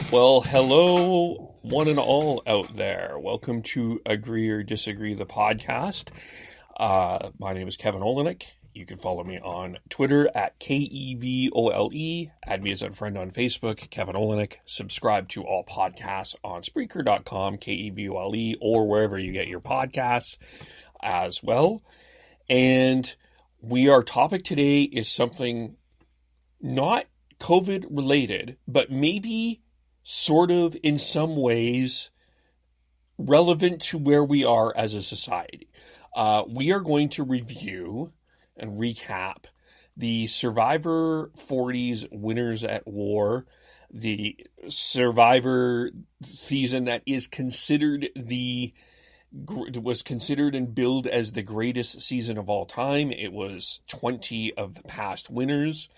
Well, hello, one and all out there. Welcome to Agree or Disagree, the podcast. My name is Kevin Olenek. You can follow me on Twitter at KEVOLE. Add me as a friend on Facebook, Kevin Olenek. Subscribe to all podcasts on Spreaker.com, KEVOLE, or wherever you get your podcasts as well. And our topic today is something not COVID related, but maybe sort of in some ways relevant to where we are as a society. We are going to review and recap the Survivor 40s Winners at War, the Survivor season that was considered and billed as the greatest season of all time. It was 20 of the past winners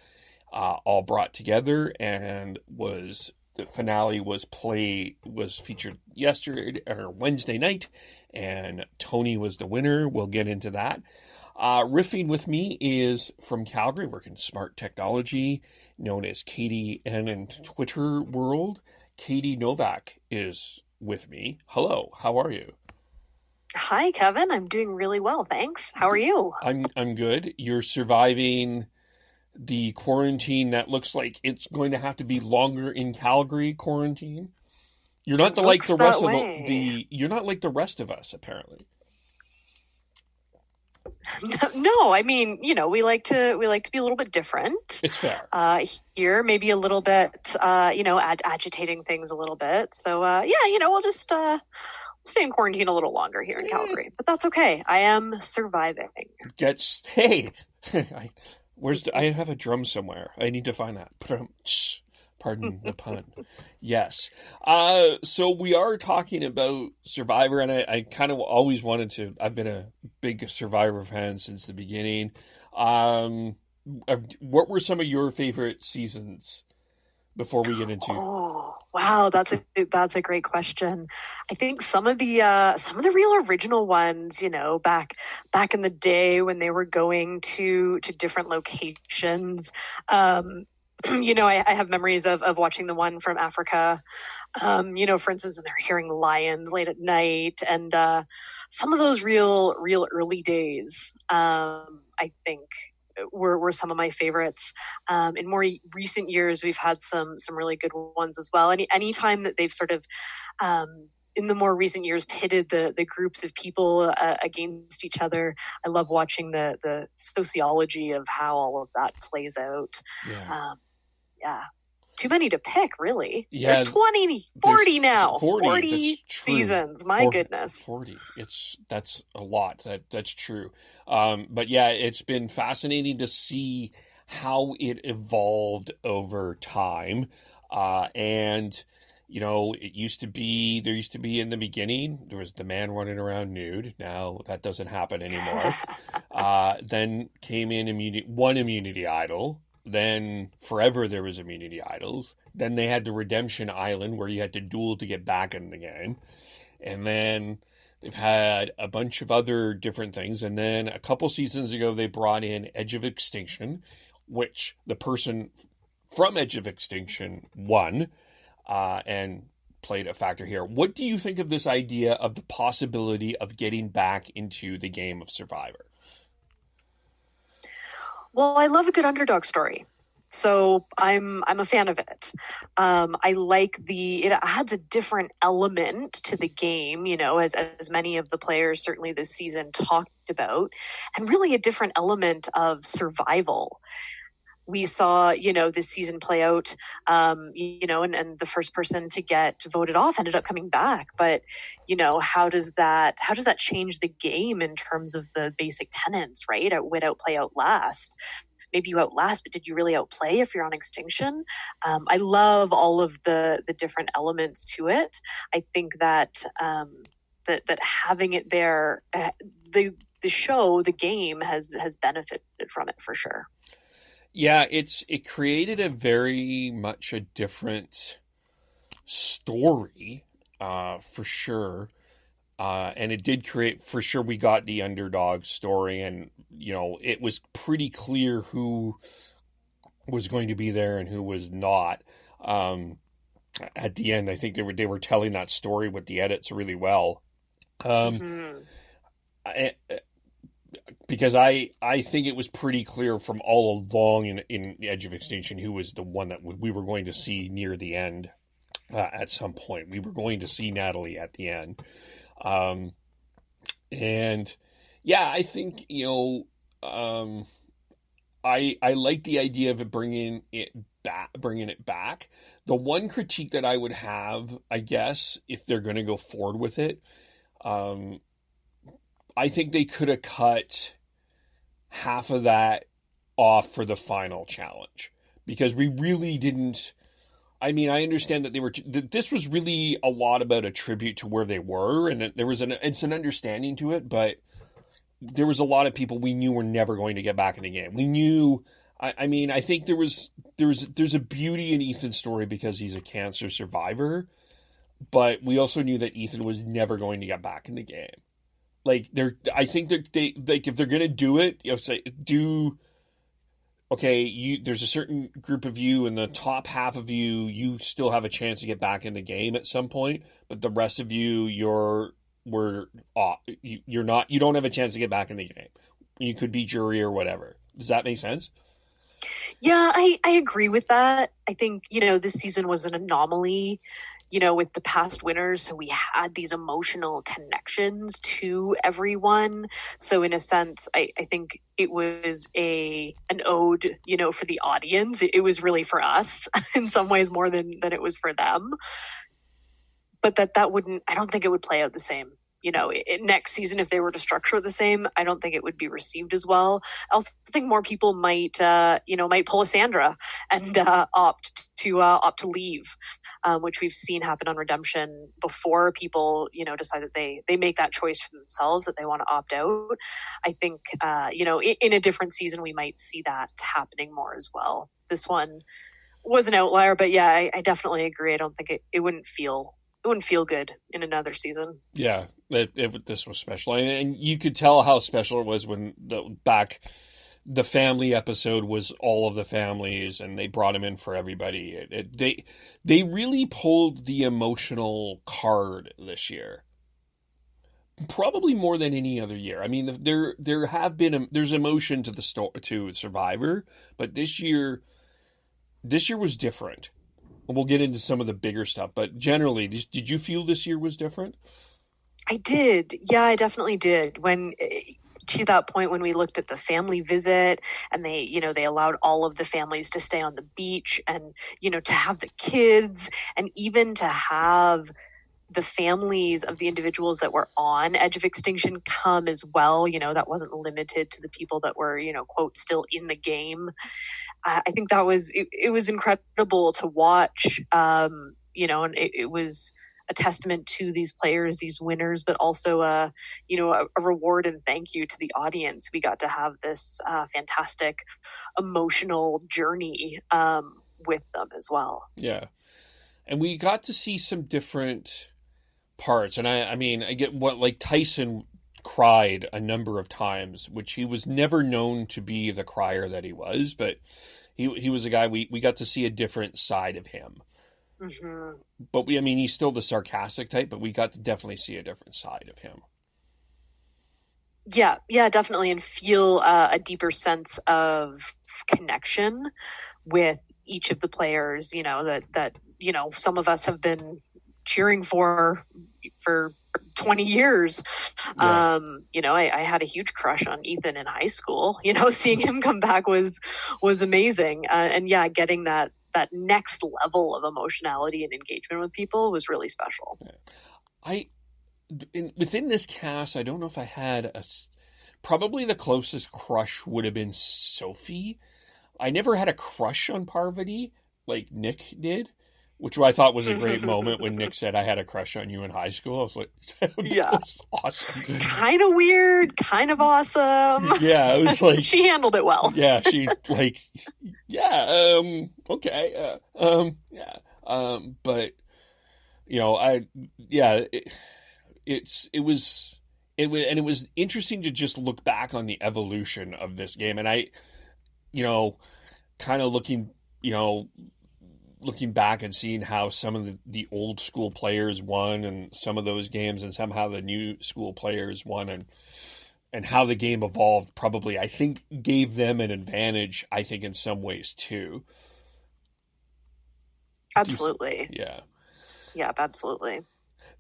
all brought together, and the finale was featured Wednesday night, and Tony was the winner. We'll get into that. Riffing with me is from Calgary, working smart technology, known as Katie N in Twitter world. Katie Novak is with me. Hello, how are you? Hi, Kevin. I'm doing really well, thanks. How are you? I'm good. You're surviving the quarantine that looks like it's going to have to be longer in Calgary quarantine. You're not like the rest of you're not like the rest of us, apparently. No, I mean, we like to be a little bit different. It's fair. Here, maybe a little bit, agitating things a little bit. So, we'll just stay in quarantine a little longer here in Calgary, but that's okay. I am surviving. Hey, I have a drum somewhere. I need to find that. Pardon the pun. Yes. So we are talking about Survivor, and I kind of always wanted to. I've been a big Survivor fan since the beginning. What were some of your favorite seasons before we get into? Oh, wow, that's a great question. I think some of the real original ones, back in the day when they were going to different locations. I have memories of watching the one from Africa, for instance, and they're hearing lions late at night, and some of those real early days, I think were some of my favorites. In more recent years, we've had some really good ones as well. Any time that they've sort of, in the more recent years, pitted the groups of people against each other, I love watching the sociology of how all of that plays out. Yeah. Too many to pick, really. Yeah, there's 40 now. 40 that's seasons. My goodness. 40. That's a lot. That's true. But yeah, it's been fascinating to see how it evolved over time. And there used to be in the beginning, there was the man running around nude. Now that doesn't happen anymore. Then came in one immunity idol. Then forever there was immunity idols. Then they had the Redemption Island where you had to duel to get back in the game. And then they've had a bunch of other different things. And then a couple seasons ago, they brought in Edge of Extinction, which the person from Edge of Extinction won and played a factor here. What do you think of this idea of the possibility of getting back into the game of Survivor? Well, I love a good underdog story, so I'm a fan of it. I like it adds a different element to the game, as many of the players certainly this season talked about, and really a different element of survival. We saw, this season play out, and the first person to get voted off ended up coming back. But, how does that change the game in terms of the basic tenets, right? Win, outplay, outlast. Maybe you outlast, but did you really outplay if you're on extinction? I love all of the different elements to it. I think that that having it there, the show, the game has benefited from it for sure. Yeah, it created a very much a different story, for sure. And it did create, for sure, we got the underdog story, and, it was pretty clear who was going to be there and who was not. at the end. I think they were telling that story with the edits really well. Mm-hmm. Because I think it was pretty clear from all along in Edge of Extinction who was the one that we were going to see near the end. At some point, we were going to see Natalie at the end, and yeah, I think I like the idea of bringing it back. The one critique that I would have, I guess, if they're going to go forward with it, I think they could have cut half of that off for the final challenge, because we really didn't. I mean, I understand that this was really a lot about a tribute to where they were, and there was it's an understanding to it, but there was a lot of people we knew were never going to get back in the game. We knew. I mean, I think there's a beauty in Ethan's story because he's a cancer survivor, but we also knew that Ethan was never going to get back in the game. Like I think that they like, if they're gonna do it, say okay, there's a certain group of you, and the top half of you still have a chance to get back in the game at some point, but the rest of you, you're not. You don't have a chance to get back in the game. You could be jury or whatever. Does that make sense? Yeah, I agree with that. I think, this season was an anomaly, with the past winners. So we had these emotional connections to everyone. So in a sense, I think it was an ode, for the audience. It was really for us in some ways more than it was for them. But that wouldn't, I don't think it would play out the same. Next season, if they were to structure it the same, I don't think it would be received as well. I also think more people might pull a Sandra and opt to leave, which we've seen happen on Redemption before. People, decide that they make that choice for themselves, that they want to opt out. I think, in a different season, we might see that happening more as well. This one was an outlier, but yeah, I definitely agree. I don't think it wouldn't feel good in another season. Yeah, this was special, and you could tell how special it was when the family episode was all of the families, and they brought him in for everybody. They really pulled the emotional card this year, probably more than any other year. I mean, there's emotion to to Survivor, but this year was different. We'll get into some of the bigger stuff, but generally, did you feel this year was different? I did. Yeah, I definitely did. When to that point when we looked at the family visit, and they allowed all of the families to stay on the beach, and to have the kids, and even to have the families of the individuals that were on Edge of Extinction come as well. That wasn't limited to the people that were, quote, still in the game. I think that was, it was incredible to watch, and it was a testament to these players, these winners, but also a reward and thank you to the audience. We got to have this fantastic emotional journey with them as well. Yeah. And we got to see some different parts. And I mean, I get Tyson cried a number of times, which he was never known to be the crier that he was, but he was a guy we got to see a different side of him. Mm-hmm. But he's still the sarcastic type, but we got to definitely see a different side of him. Yeah, definitely, and feel a deeper sense of connection with each of the players. That some of us have been cheering for 20 years. Yeah. I had a huge crush on Ethan in high school. Seeing him come back was amazing. And yeah, getting that next level of emotionality and engagement with people was really special. Within this cast, I don't know if I had probably the closest crush would have been Sophie. I never had a crush on Parvati like Nick did, which I thought was a great moment when Nick said, "I had a crush on you in high school." I was like, yeah, was awesome. Kind of weird, kind of awesome. Yeah, it was like she handled it well. Yeah, she okay, but it was interesting to just look back on the evolution of this game, and I, kind of looking, looking back and seeing how some of the old school players won and some of those games, and somehow the new school players won, and how the game evolved probably, I think, gave them an advantage, I think, in some ways too. Absolutely. Yeah. Yeah, absolutely.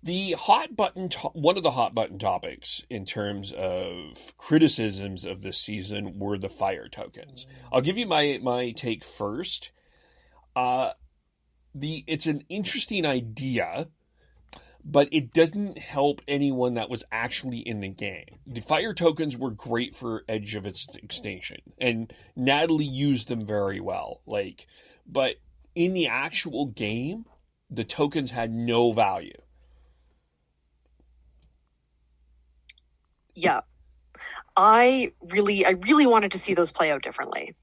The hot button, one of the hot button topics in terms of criticisms of this season were the fire tokens. I'll give you my take first. It's an interesting idea, but it doesn't help anyone that was actually in the game. The fire tokens were great for Edge of Extinction, and Natalie used them very well. But in the actual game, the tokens had no value. Yeah. I really wanted to see those play out differently.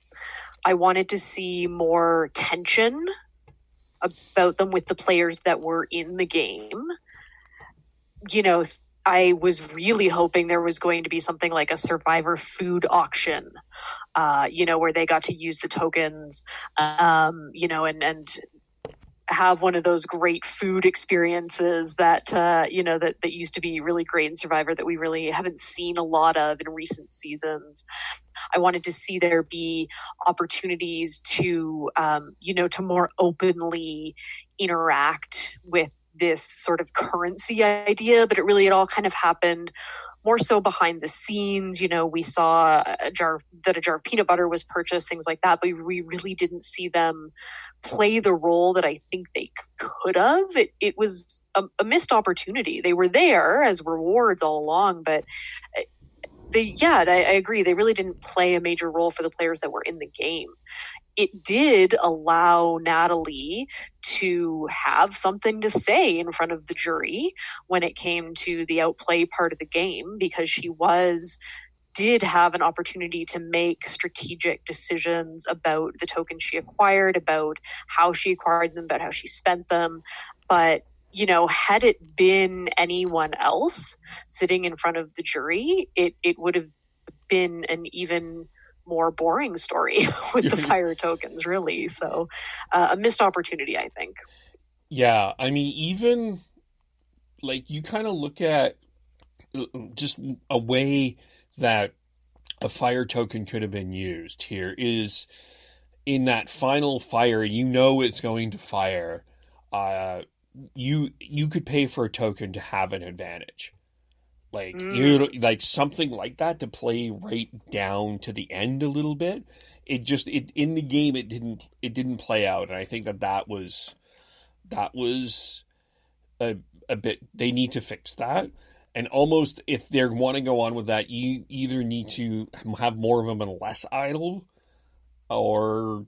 I wanted to see more tension about them with the players that were in the game. You know, I was really hoping there was going to be something like a Survivor food auction, where they got to use the tokens, and have one of those great food experiences that used to be really great in Survivor that we really haven't seen a lot of in recent seasons. I wanted to see there be opportunities to more openly interact with this sort of currency idea, but it all kind of happened more so behind the scenes. We saw a jar of peanut butter was purchased, things like that, but we really didn't see them play the role that I think they could have. It was a missed opportunity. They were there as rewards all along, but I agree. They really didn't play a major role for the players that were in the game. It did allow Natalie to have something to say in front of the jury when it came to the outplay part of the game, because she did have an opportunity to make strategic decisions about the tokens she acquired, about how she acquired them, about how she spent them. But, had it been anyone else sitting in front of the jury, it would have been an even more boring story with the fire tokens, really. So a missed opportunity, I think. Yeah. I mean, even you kind of look at just a way that a fire token could have been used here is in that final fire, it's going to fire. You could pay for a token to have an advantage. Something like that to play right down to the end a little bit. It in the game it didn't play out, and I think that was a bit. They need to fix that, and almost if they want to go on with that, you either need to have more of them and less idle, or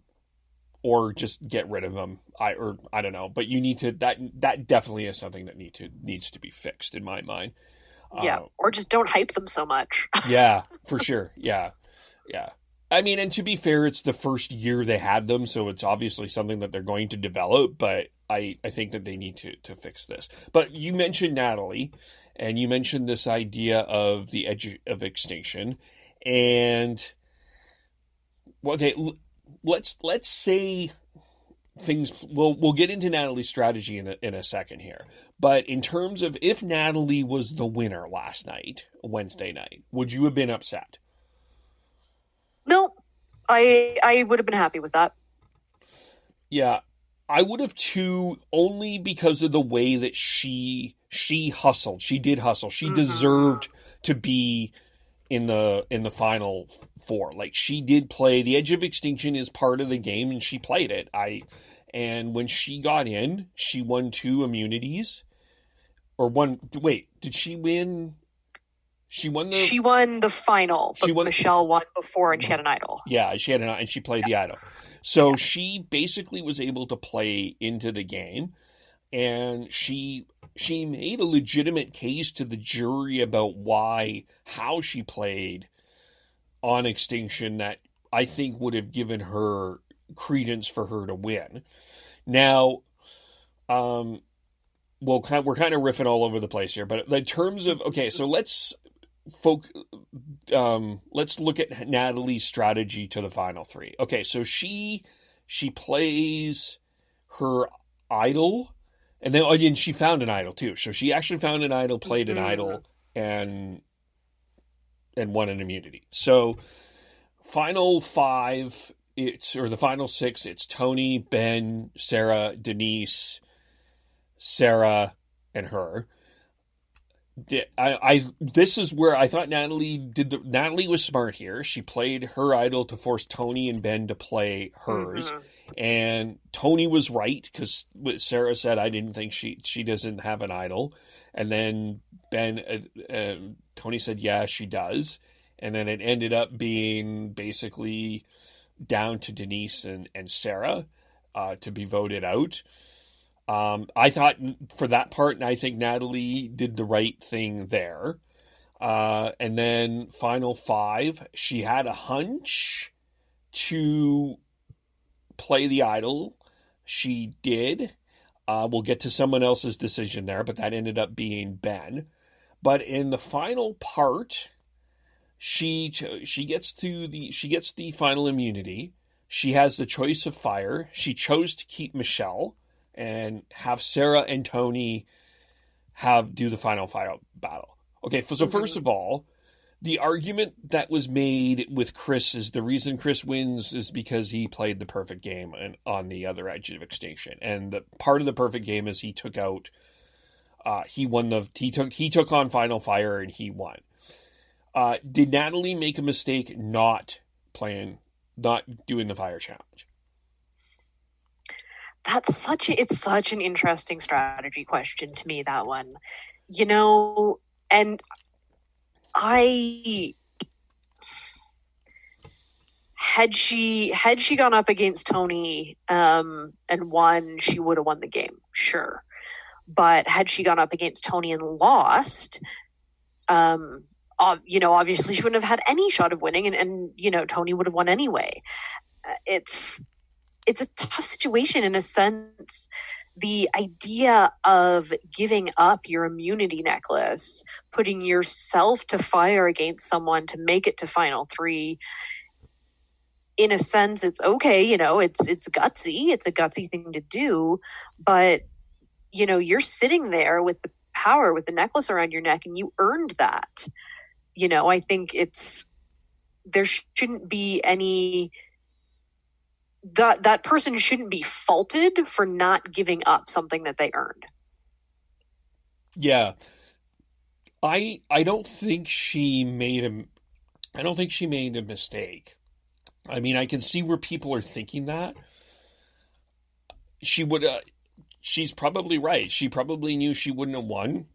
just get rid of them. I don't know, but you need to that definitely is something that needs to be fixed in my mind. Yeah, or just don't hype them so much. Yeah, for sure. Yeah. I mean, and to be fair, it's the first year they had them, so it's obviously something that they're going to develop, but I think that they need to fix this. But you mentioned Natalie, and you mentioned this idea of the Edge of Extinction, and okay, let's say things. We'll get into Natalie's strategy in a second here. But in terms of if Natalie was the winner last night, Wednesday night, would you have been upset? No, I would have been happy with that. Yeah, I would have too, only because of the way that she hustled. She did hustle. She deserved to be in the final four. She did play. The Edge of Extinction is part of the game, and she played it. And when she got in, she won 2 immunities. Or one. Wait, did she win? She won the final, but Michele won before, and she had an idol. Yeah, she had and she played the idol. So she basically was able to play into the game, and she made a legitimate case to the jury about how she played on Extinction that I think would have given her credence for her to win. Now, we're kind of riffing all over the place here, but in terms of, okay, so let's look at Natalie's strategy to the final 3. Okay, so she plays her idol, and then again she found an idol too. So she actually found an idol, played an idol, and won an immunity. So final five, the final six, it's Tony, Ben, Sarah, Denise, Sarah, and her. This is where I thought Natalie was smart here. She played her idol to force Tony and Ben to play hers, and Tony was right because Sarah said, "I didn't think she doesn't have an idol," and then Tony said, "Yeah, she does," and then it ended up being basically down to Denise and Sarah to be voted out. I thought for that part, and I think Natalie did the right thing there. And then final five, she had a hunch to play the idol. She did. We'll get to someone else's decision there, but that ended up being Ben. But in the final part, she gets the final immunity. She has the choice of fire. She chose to keep Michele and have Sarah and Tony do the final battle. Okay, so first of all, the argument that was made with Chris is the reason Chris wins is because he played the perfect game on the other Edge of Extinction, and the part of the perfect game is he took out, he took on Final Fire and he won. Did Natalie make a mistake not doing the fire challenge? It's such an interesting strategy question to me, that one, and had she gone up against Tony, and won, she would have won the game. Sure. But had she gone up against Tony and lost, obviously she wouldn't have had any shot of winning, and Tony would have won anyway. It's a tough situation in a sense. The idea of giving up your immunity necklace, putting yourself to fire against someone to make it to final three, in a sense, it's okay. It's gutsy. It's a gutsy thing to do, but you're sitting there with the power, with the necklace around your neck, and you earned that. I think there shouldn't be any. That person shouldn't be faulted for not giving up something that they earned. Yeah. I don't think she made a mistake. I mean, I can see where people are thinking that. She's probably right. She probably knew she wouldn't have won.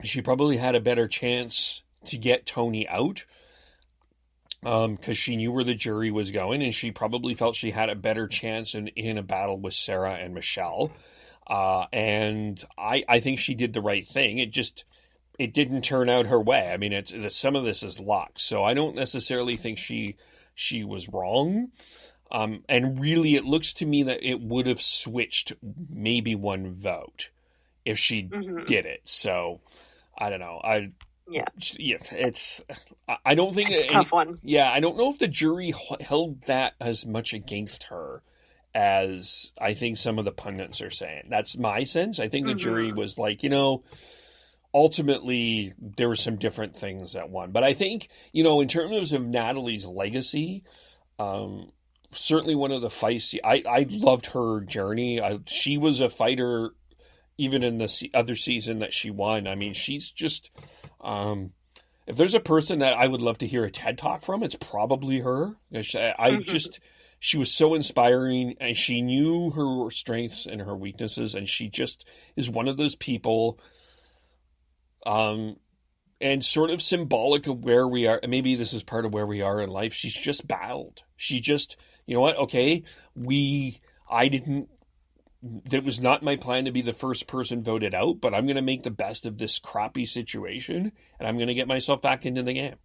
She probably had a better chance to get Tony out. Because she knew where the jury was going, and she probably felt she had a better chance in a battle with Sarah and Michele. And I think she did the right thing. It didn't turn out her way. I mean, some of this is luck. So I don't necessarily think she was wrong. And really, it looks to me that it would have switched maybe one vote if she did it. So I don't know. Yeah, I don't think it's a tough one. Yeah, I don't know if the jury held that as much against her as I think some of the pundits are saying. That's my sense. I think the jury was like, ultimately there were some different things that won. But I think, in terms of Natalie's legacy, certainly one of the feisty. I loved her journey. She was a fighter even in the other season that she won. I mean, she's just, if there's a person that I would love to hear a TED Talk from, it's probably her. She was so inspiring, and she knew her strengths and her weaknesses, and she just is one of those people, and sort of symbolic of where we are. Maybe this is part of where we are in life. She's just battled. She just, you know what? Okay, it was not my plan to be the first person voted out, but I'm going to make the best of this crappy situation, and I'm going to get myself back into the game.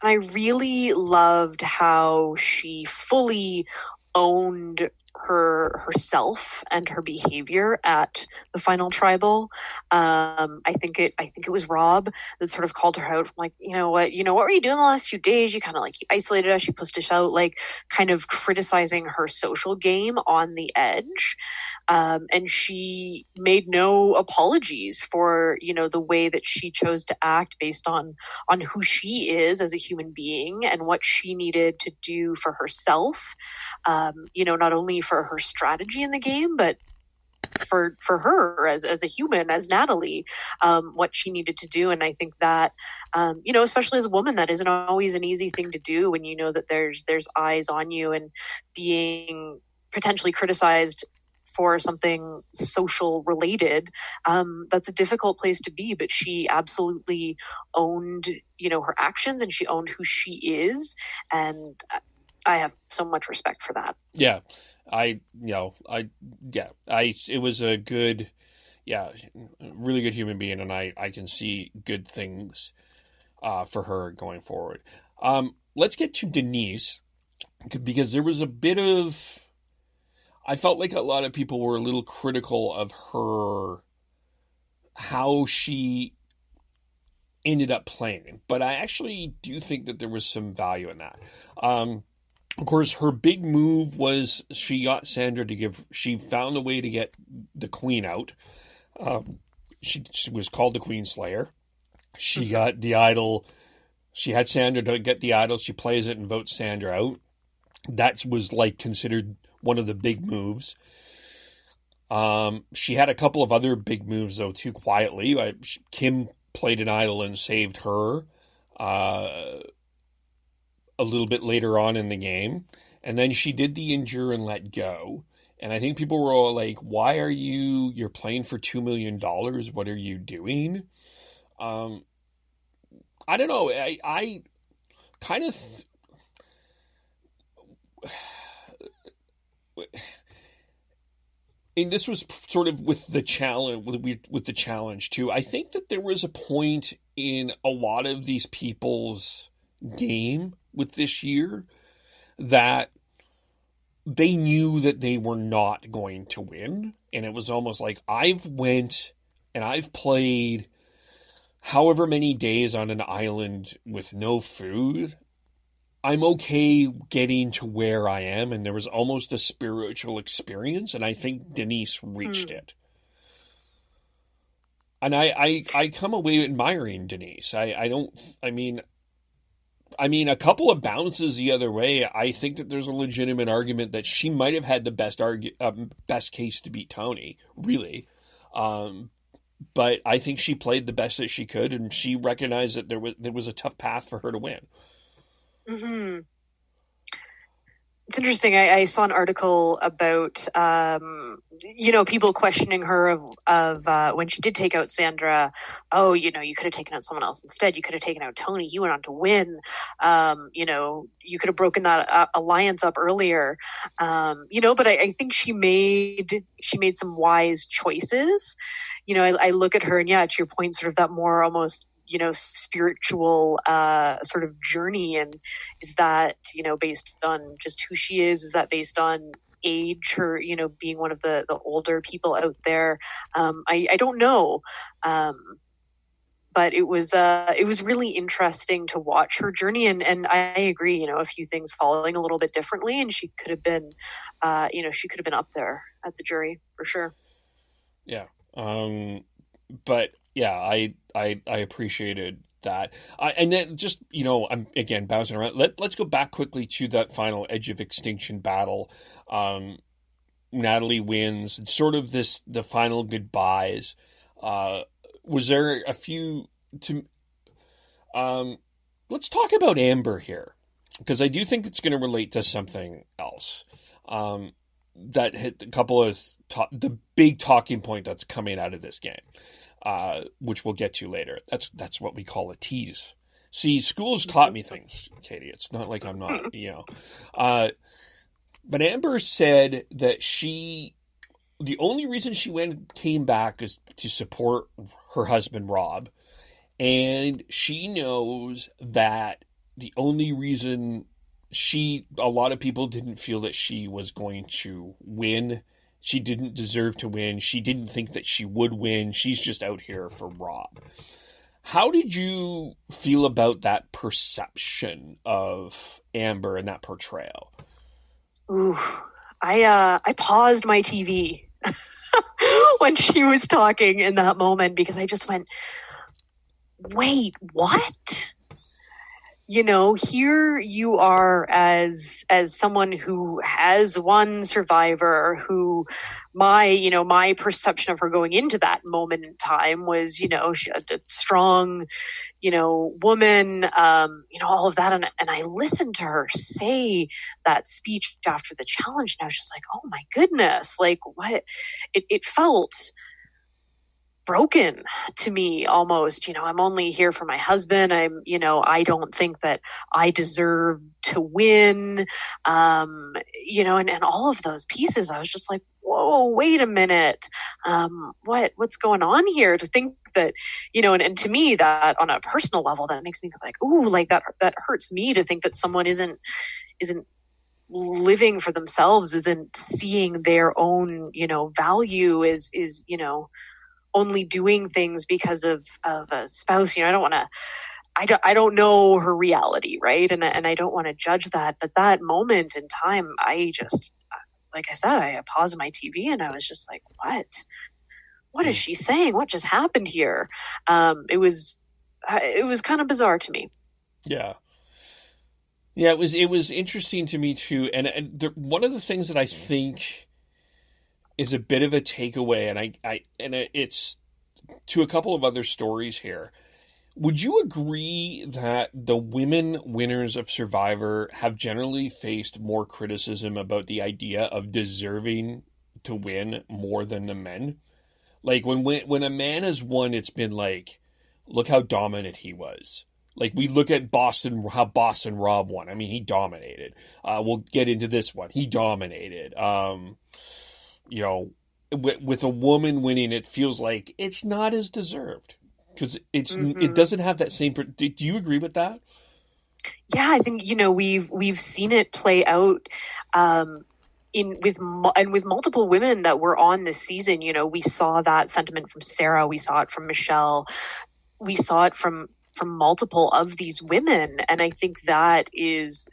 I really loved how she fully owned herself and her behavior at the final tribal. I think it was Rob that sort of called her out, like, what were you doing the last few days? You kind of like, you isolated us, you pushed us out, like kind of criticizing her social game on the edge. And she made no apologies for, the way that she chose to act based on who she is as a human being and what she needed to do for herself. Not only for her strategy in the game, but for her as a human, as Natalie, what she needed to do. And I think that, especially as a woman, that isn't always an easy thing to do when you know that there's eyes on you, and being potentially criticized for something social related. That's a difficult place to be, but she absolutely owned, her actions, and she owned who she is. And I have so much respect for that. Yeah. It was a good, really good human being. And I can see good things, for her going forward. Let's get to Denise, because there was a bit of, I felt like a lot of people were a little critical of her, how she ended up playing. But I actually do think that there was some value in that. Of course, her big move was she got Sandra she found a way to get the queen out. She was called the Queen Slayer. She got the idol. She had Sandra to get the idol. She plays it and votes Sandra out. That was considered one of the big moves. She had a couple of other big moves, though, too, quietly. Kim played an idol and saved her a little bit later on in the game. And then she did the injure and let go. And I think people were all like, why are you're playing for $2 million? What are you doing? I don't know. I kind of... And this was sort of with the challenge too. I think that there was a point in a lot of these people's game with this year that they knew that they were not going to win. And it was almost like, I've went and I've played however many days on an island with no food. I'm okay getting to where I am. And there was almost a spiritual experience. And I think Denise reached it. And I come away admiring Denise. I mean, a couple of bounces the other way, I think that there's a legitimate argument that she might have had the best case to beat Tony, really. But I think she played the best that she could, and she recognized that there was a tough path for her to win. Mm-hmm. It's interesting. I saw an article about, people questioning her of when she did take out Sandra. Oh, you could have taken out someone else instead. You could have taken out Tony. He went on to win. You could have broken that alliance up earlier. But I think she made some wise choices. I look at her, and to your point, sort of that more almost, spiritual sort of journey. And is that, based on just who she is? Is that based on age, her, being one of the older people out there? I don't know. But it was really interesting to watch her journey. And I agree, a few things falling a little bit differently, and she could have been, up there at the jury for sure. Yeah. But yeah, I appreciated that. And then just, I'm again bouncing around. Let's go back quickly to that final Edge of Extinction battle. Natalie wins. It's sort of the final goodbyes. Was there a few let's talk about Amber here, because I do think it's going to relate to something else. That hit a couple of the big talking point that's coming out of this game. Which we'll get to later. That's what we call a tease. See, school's taught me things, Katie. It's not like I'm not, But Amber said that the only reason she came back is to support her husband, Rob. And she knows that the only reason a lot of people didn't feel that she was going to win. She didn't deserve to win. She didn't think that she would win. She's just out here for Rob. How did you feel about that perception of Amber and that portrayal? Ooh, I paused my TV when she was talking in that moment, because I just went, wait, what? You know, here you are as someone who has won Survivor, who my perception of her going into that moment in time was, she a strong, woman, all of that. And I listened to her say that speech after the challenge, and I was just like, oh my goodness, like what? It felt broken to me almost. I'm only here for my husband. I don't think that I deserve to win. And all of those pieces, I was just like, whoa, wait a minute. What's going on here? To think that, and to me, that on a personal level, that makes me like, ooh, like that hurts me, to think that someone isn't living for themselves, isn't seeing their own, value, is only doing things because of a spouse. I don't know her reality, right? And I don't want to judge that, but that moment in time, I just, like I said, I paused my TV and I was just like, what is she saying? What just happened here? It was kind of bizarre to me. Yeah. Yeah, it was interesting to me too. And one of the things that I think is a bit of a takeaway, and it's to a couple of other stories here. Would you agree that the women winners of Survivor have generally faced more criticism about the idea of deserving to win more than the men? Like when a man has won, it's been like, look how dominant he was. Like we look at how Boston Rob won. I mean, he dominated. We'll get into this one. He dominated. With a woman winning, it feels like it's not as deserved because it doesn't have that same. Do you agree with that? Yeah, I think we've seen it play out with multiple women that were on this season. We saw that sentiment from Sarah. We saw it from Michele. We saw it from multiple of these women, and I think that is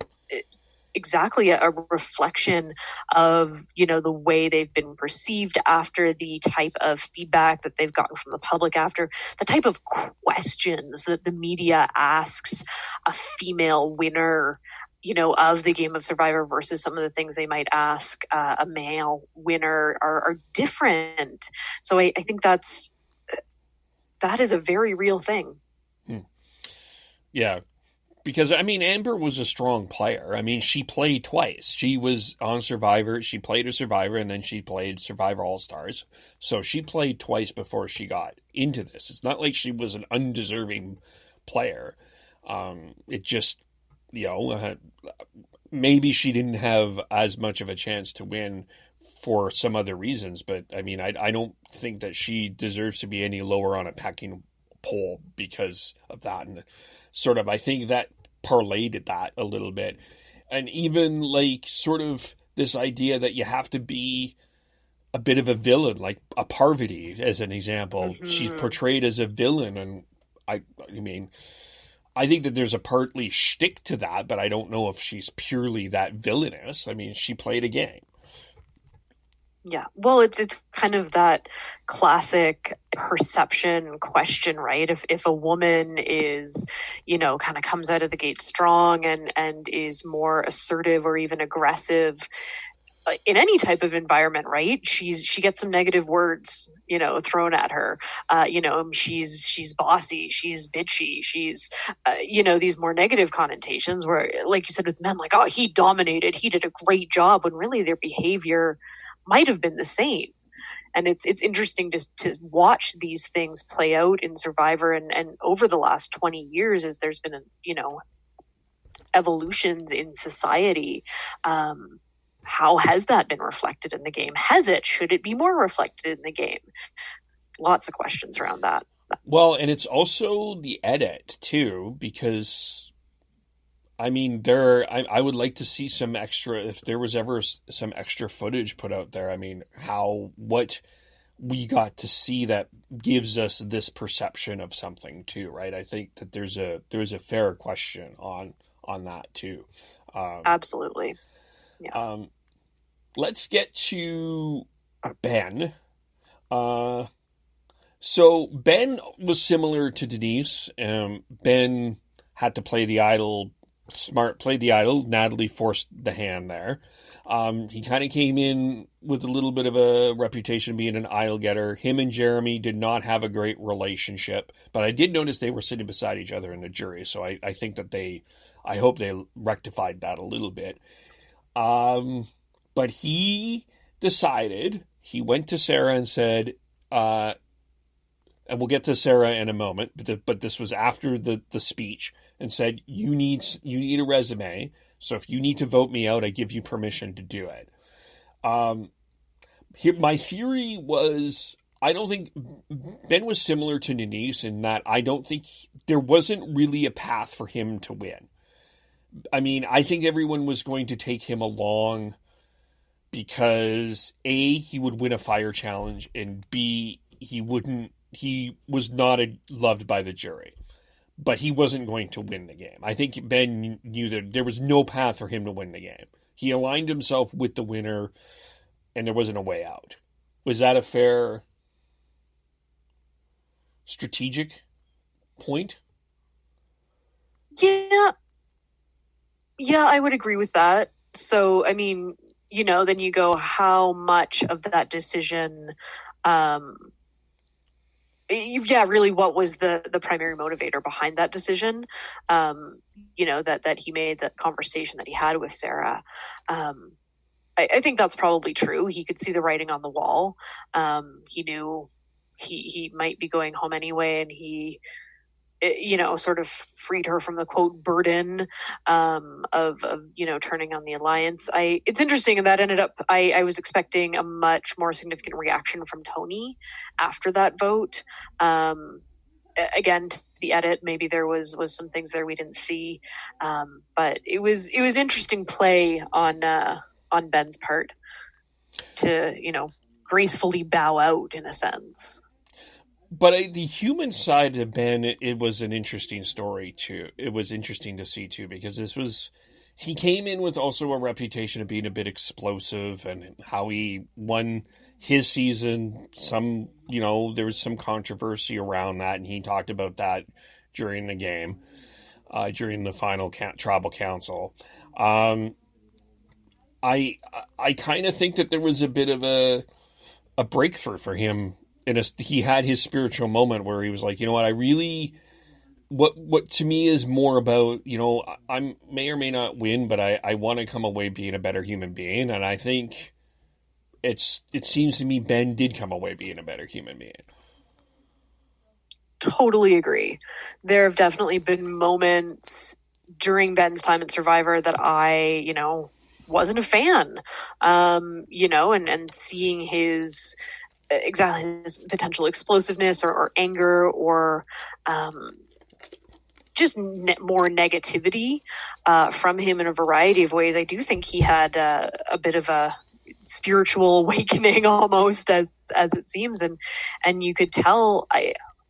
exactly a reflection of the way they've been perceived after, the type of feedback that they've gotten from the public after, the type of questions that the media asks a female winner of the game of Survivor versus some of the things they might ask a male winner are different. So I think that is a very real thing. Yeah. Because, I mean, Amber was a strong player. I mean, she played twice. She was on Survivor. She played a Survivor, and then she played Survivor All-Stars. So she played twice before she got into this. It's not like she was an undeserving player. It just, maybe she didn't have as much of a chance to win for some other reasons. But, I mean, I don't think that she deserves to be any lower on a pecking poll because of that. And sort of, I think that parlayed that a little bit. And even like sort of this idea that you have to be a bit of a villain, like a Parvati as an example. Mm-hmm. She's portrayed as a villain. And I mean, I think that there's a partly shtick to that, but I don't know if she's purely that villainous. I mean, she played a game. Yeah, well, it's kind of that classic perception question, right? If a woman is, kind of comes out of the gate strong and is more assertive or even aggressive in any type of environment, right? She gets some negative words, thrown at her. She's bossy, she's bitchy, she's, these more negative connotations where, like you said with men, like, oh, he dominated, he did a great job, when really their behavior might have been the same. And it's interesting to watch these things play out in Survivor and over the last 20 years as there's been evolutions in society. How has that been reflected in the game? Should it be more reflected in the game? Lots of questions around that. Well, and it's also the edit too, because I mean, I would like to see some extra, if there was ever some extra footage put out there. I mean, what we got to see that gives us this perception of something too, right? I think that there's a fair question on that too. Absolutely. Yeah. Let's get to Ben. So Ben was similar to Denise. Ben had to play the idol. Smart played the idol. Natalie forced the hand there. He kind of came in with a little bit of a reputation of being an idol getter. Him and Jeremy did not have a great relationship, but I did notice they were sitting beside each other in the jury. So I think that I hope they rectified that a little bit. But he decided, he went to Sarah and said, and we'll get to Sarah in a moment, but this was after the speech, and said, you need a resume. So if you need to vote me out, I give you permission to do it. My theory was, I don't think Ben was similar to Denise in that I don't think there wasn't really a path for him to win. I mean, I think everyone was going to take him along because A, he would win a fire challenge, and B, he was not loved by the jury. But he wasn't going to win the game. I think Ben knew that there was no path for him to win the game. He aligned himself with the winner, and there wasn't a way out. Was that a fair strategic point? Yeah, I would agree with that. So, I mean, then you go, how much of that decision, really, what was the primary motivator behind that decision? That he made, that conversation that he had with Sarah. I think that's probably true. He could see the writing on the wall. He knew he might be going home anyway, and he, sort of freed her from the quote burden of turning on the alliance. It's interesting, and that ended up, I was expecting a much more significant reaction from Tony after that vote. Again, to the edit, maybe there was some things there we didn't see, but it was an interesting play on Ben's part to gracefully bow out in a sense. But the human side of Ben, it was an interesting story too. It was interesting to see too, because he came in with also a reputation of being a bit explosive, and how he won his season. There was some controversy around that, and he talked about that during the game, during the final tribal council. I kind of think that there was a bit of a breakthrough for him. He had his spiritual moment where he was like, you know what, I really, what to me is more about, I may or may not win, but I want to come away being a better human being. And I think it seems to me Ben did come away being a better human being. Totally agree. There have definitely been moments during Ben's time at Survivor that I, wasn't a fan, and seeing his potential explosiveness or anger or just more negativity from him in a variety of ways. I do think he had a bit of a spiritual awakening almost, as it seems, and you could tell.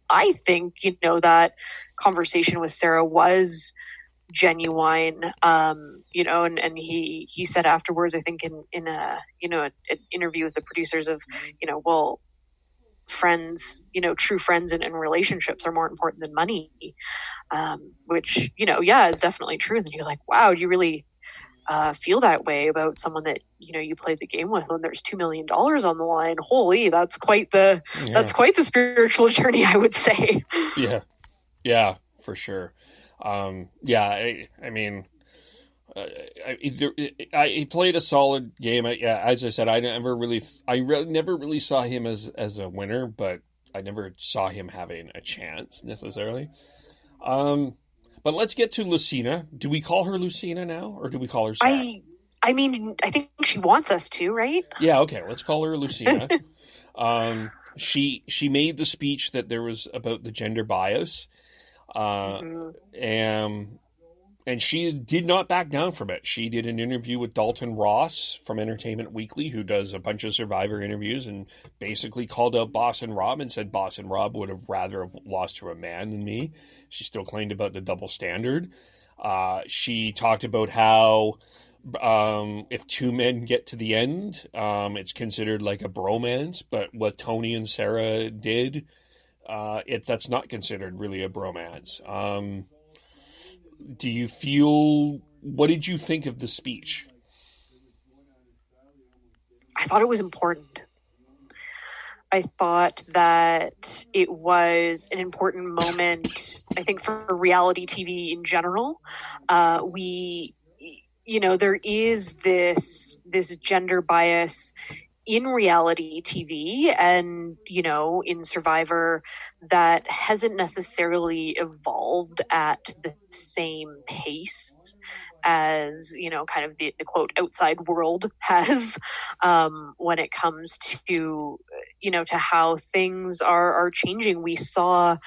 I think that conversation with Sarah was genuine, and he said afterwards, I think in a an interview with the producers of, well, friends, true friends and relationships are more important than money, which, is definitely true. And then you're like, wow, do you really feel that way about someone that, you played the game with when there's $2 million on the line? Holy, that's quite the spiritual journey, I would say. Yeah, for sure. I mean, he played a solid game. As I said, I never really saw him as a winner, but I never saw him having a chance necessarily. But let's get to Lacina. Do we call her Lacina now, or do we call her Sarah? I mean, I think she wants us to, right? Yeah, okay, let's call her Lacina. She made the speech that there was about the gender bias. And and she did not back down from it. She did an interview with Dalton Ross from Entertainment Weekly, who does a bunch of Survivor interviews, and basically called out Boss and Rob and said Boss and Rob would have rather have lost to a man than me. She still claimed about the double standard. She talked about how if two men get to the end, it's considered like a bromance, but what Tony and Sarah did, that's not considered really a bromance. Do you feel, what did you think of the speech? I thought it was important. I thought that it was an important moment, I think, for reality TV in general. There is this gender bias in reality TV and, in Survivor that hasn't necessarily evolved at the same pace as, kind of the quote outside world has, when it comes to, to how things are changing. We saw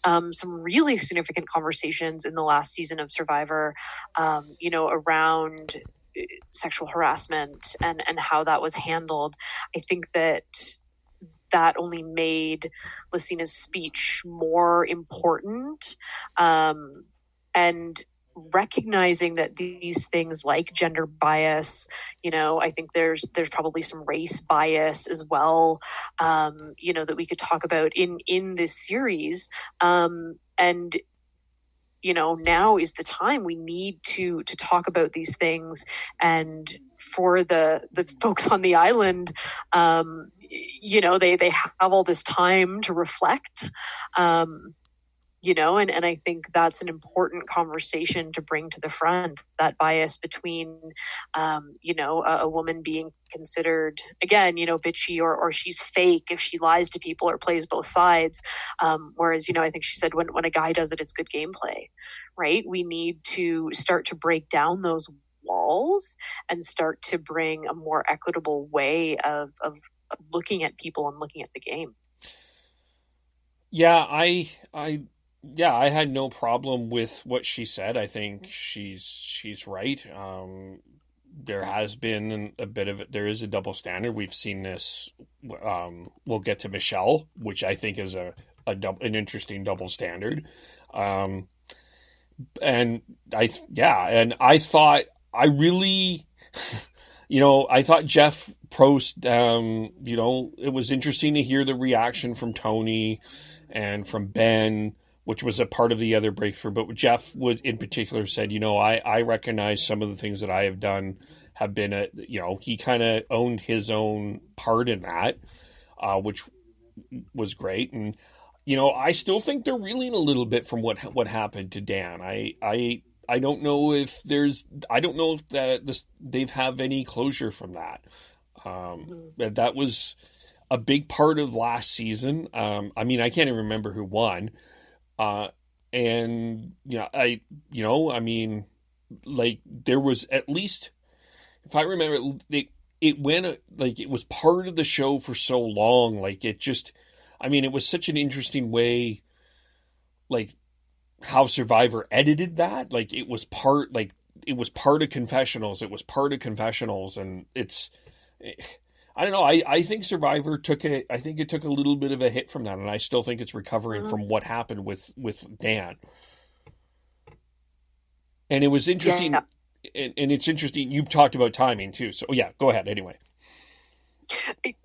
some really significant conversations in the last season of Survivor, around sexual harassment and how that was handled. I think that only made Lacina's speech more important, and recognizing that these things like gender bias, I think there's probably some race bias as well, that we could talk about in this series, and now is the time we need to talk about these things. And for the folks on the island, they have all this time to reflect, and I think that's an important conversation to bring to the front, that bias between, a woman being considered, again, bitchy or she's fake if she lies to people or plays both sides. Whereas, I think she said when a guy does it, it's good gameplay, right? We need to start to break down those walls and start to bring a more equitable way of looking at people and looking at the game. Yeah, I had no problem with what she said. I think she's right. There has been a bit of it. There is a double standard. We've seen this. We'll get to Michele, which I think is an interesting double standard. And I thought Jeff Probst, it was interesting to hear the reaction from Tony and from Ben, which was a part of the other breakthrough. But Jeff would, in particular, said, I recognize some of the things that I have done have been, he kind of owned his own part in that, which was great. And, I still think they're reeling a little bit from what happened to Dan. I don't know if they have any closure from that. That was a big part of last season. I can't even remember who won. There was at least, if I remember, it went, it was part of the show for so long. It was such an interesting way, how Survivor edited that. It was part of confessionals. It was part of confessionals. And I don't know. I think Survivor took it took a little bit of a hit from that, and I still think it's recovering from what happened with Dan. And it was interesting, and it's interesting. You talked about timing too, so yeah, go ahead. Anyway.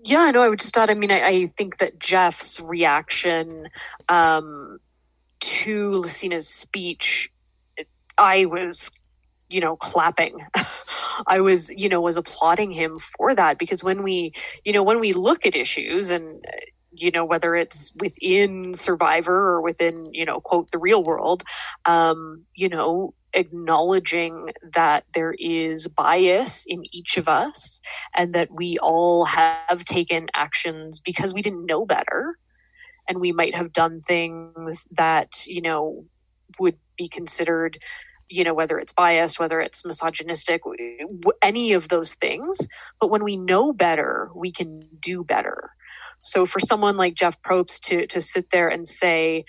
Yeah, no, I would just add. I think that Jeff's reaction to Lacina's speech, I was, clapping. I was applauding him for that, because when we look at issues and, whether it's within Survivor or within, quote, the real world, acknowledging that there is bias in each of us and that we all have taken actions because we didn't know better. And we might have done things that, would be considered, whether it's biased, whether it's misogynistic, any of those things. But when we know better, we can do better. So for someone like Jeff Probst to sit there and say,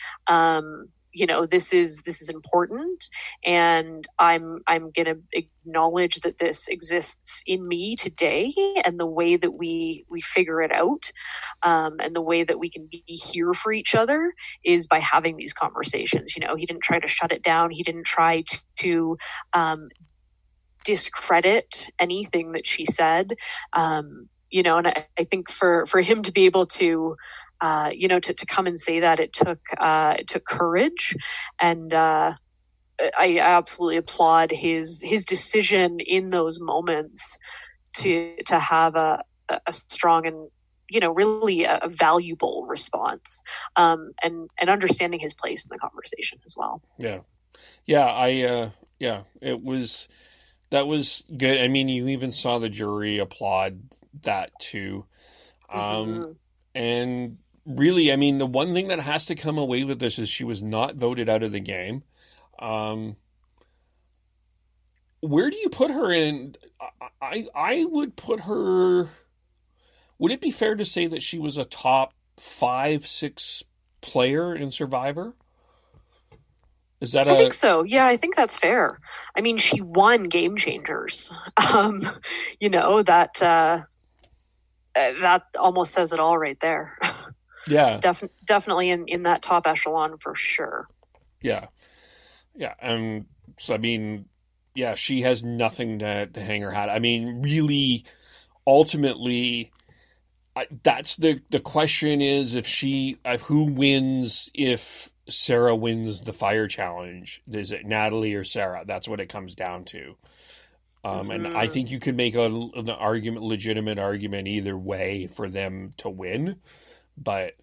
this is important, and I'm going to acknowledge that this exists in me today, and the way that we figure it out, and the way that we can be here for each other is by having these conversations. He didn't try to shut it down. He didn't try to discredit anything that she said. And I think for him to be able to to come and say that, it took courage, and I absolutely applaud his decision in those moments to have a strong and really a valuable response, and understanding his place in the conversation as well. That was good. I mean, you even saw the jury applaud that too. And really, I mean, the one thing that has to come away with this is she was not voted out of the game. Where do you put her in? I would put her... Would it be fair to say that she was a top 5-6 player in Survivor? Is that I think so. Yeah, I think that's fair. I mean, she won Game Changers. That almost says it all right there. Yeah. Definitely in that top echelon for sure. Yeah. Yeah. So, I mean, yeah, she has nothing to hang her hat. I mean, really, ultimately, that's the question is who wins if Sarah wins the fire challenge? Is it Natalie or Sarah? That's what it comes down to. And I think you could make an legitimate argument either way for them to win. But,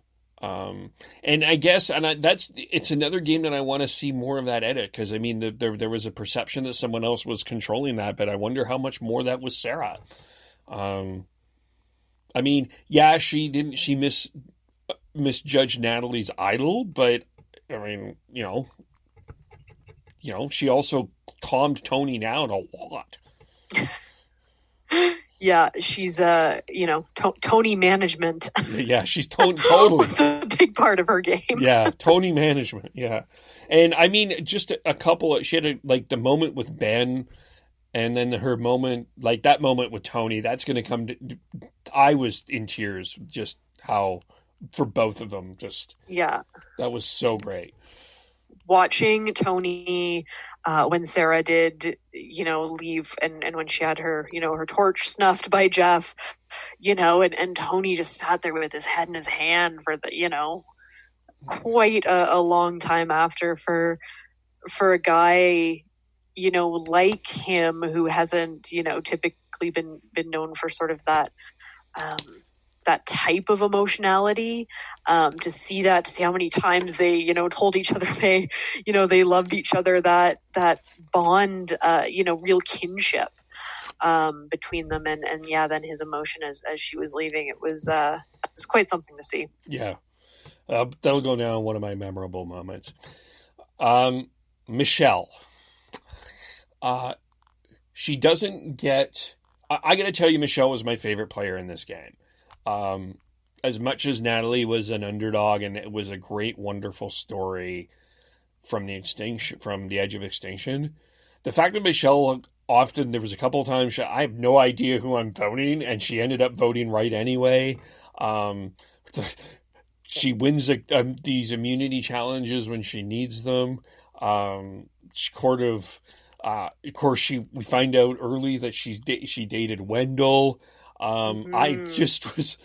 and I guess, it's another game that I want to see more of that edit. Cause I mean, there was a perception that someone else was controlling that, but I wonder how much more that was Sarah. I mean, yeah, she misjudged Natalie's idol, but I mean, she also calmed Tony down a lot. Yeah, she's Tony management. Yeah, she's totally. It's a big part of her game. Yeah, Tony management. Yeah, and I mean, just a couple. She had the moment with Ben, and then her moment, that moment with Tony. That's going to come. I was in tears. Just how for both of them. Just that was so great. Watching Tony when Sarah did, leave, and when she had her, her torch snuffed by Jeff, and Tony just sat there with his head in his hand for quite a long time after for a guy, like him who hasn't, typically been known for sort of that type of emotionality, to see how many times they, told each other they loved each other, that bond, real kinship, between them. And then his emotion as she was leaving, it was quite something to see. Yeah. That'll go down one of my memorable moments. Michele, she doesn't get, I got to tell you, Michele was my favorite player in this game. As much as Natalie was an underdog and it was a great, wonderful story from the Edge of Extinction, the fact that Michele often, there was a couple of times I have no idea who I'm voting, and she ended up voting right anyway. She wins these immunity challenges when she needs them. We find out early that she dated Wendell. I just was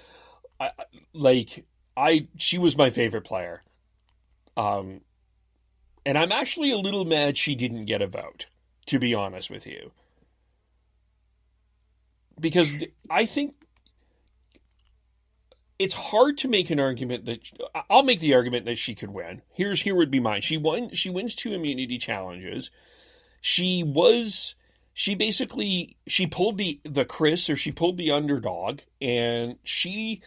she was my favorite player. And I'm actually a little mad she didn't get a vote, to be honest with you. Because I think it's hard to make an argument that I'll make the argument that she could win. Here would be mine. She wins 2 immunity challenges. She pulled the Chris, or she pulled the underdog, and she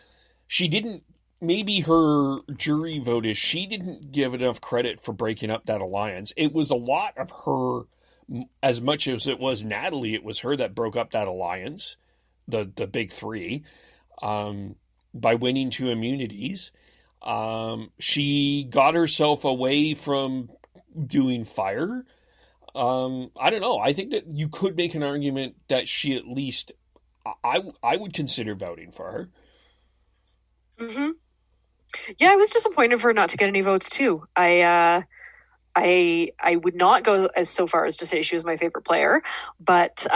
didn't, maybe her jury vote is she didn't give enough credit for breaking up that alliance. It was a lot of her, as much as it was Natalie, it was her that broke up that alliance, the big three, by winning 2 immunities. She got herself away from doing fire. I don't know. I think that you could make an argument that she at least, I would consider voting for her. Mm-hmm. Yeah, I was disappointed for her not to get any votes too. I would not go as so far as to say she was my favorite player, but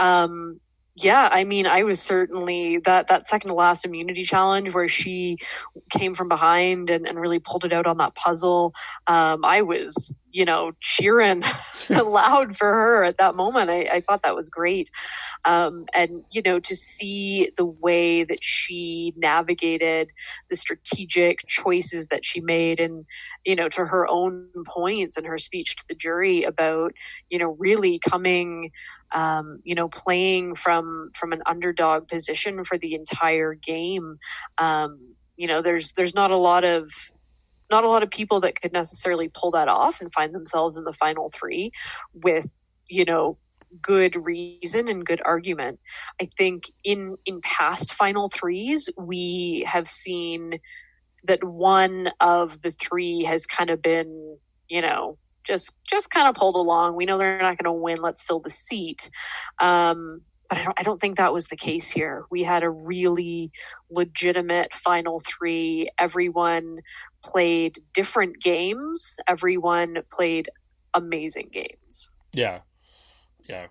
yeah, I mean, I was certainly that second to last immunity challenge where she came from behind and really pulled it out on that puzzle. I was, cheering loud for her at that moment. I thought that was great. And, to see the way that she navigated the strategic choices that she made and, to her own points in her speech to the jury about, really coming, playing from an underdog position for the entire game. There's not a lot of people that could necessarily pull that off and find themselves in the final three with, good reason and good argument. I think in past final threes, we have seen that one of the three has kind of been, just kind of pulled along. We know they're not going to win. Let's fill the seat. But I don't think that was the case here. We had a really legitimate final three. Everyone played different games. Everyone played amazing games. Yeah. Yeah.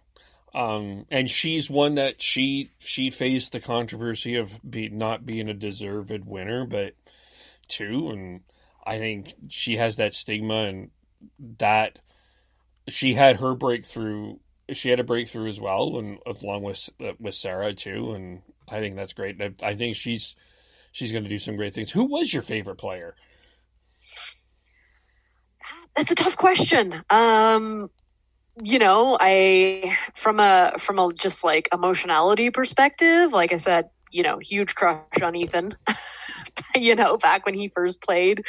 And she's one that she faced the controversy of not being a deserved winner, but two. And I think she has that stigma, and that she had her breakthrough. She had a breakthrough as well, and along with Sarah too. And I think that's great. I think she's going to do some great things. Who was your favorite player? That's a tough question. I from a just like emotionality perspective, like I said, huge crush on Ethan. Back when he first played,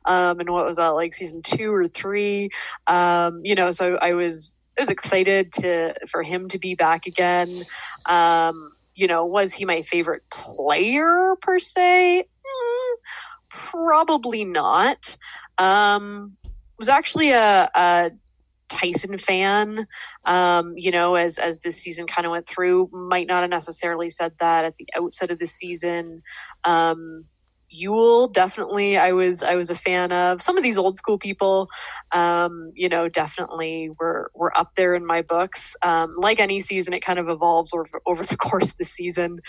and what was that, like season 2 or 3? So I was excited for him to be back again. Was he my favorite player per se? Probably not. Was actually a Tyson fan, as this season kind of went through. Might not have necessarily said that at the outset of the season. Yule, definitely I was a fan of. Some of these old school people, definitely were up there in my books. Like any season, it kind of evolves over the course of the season,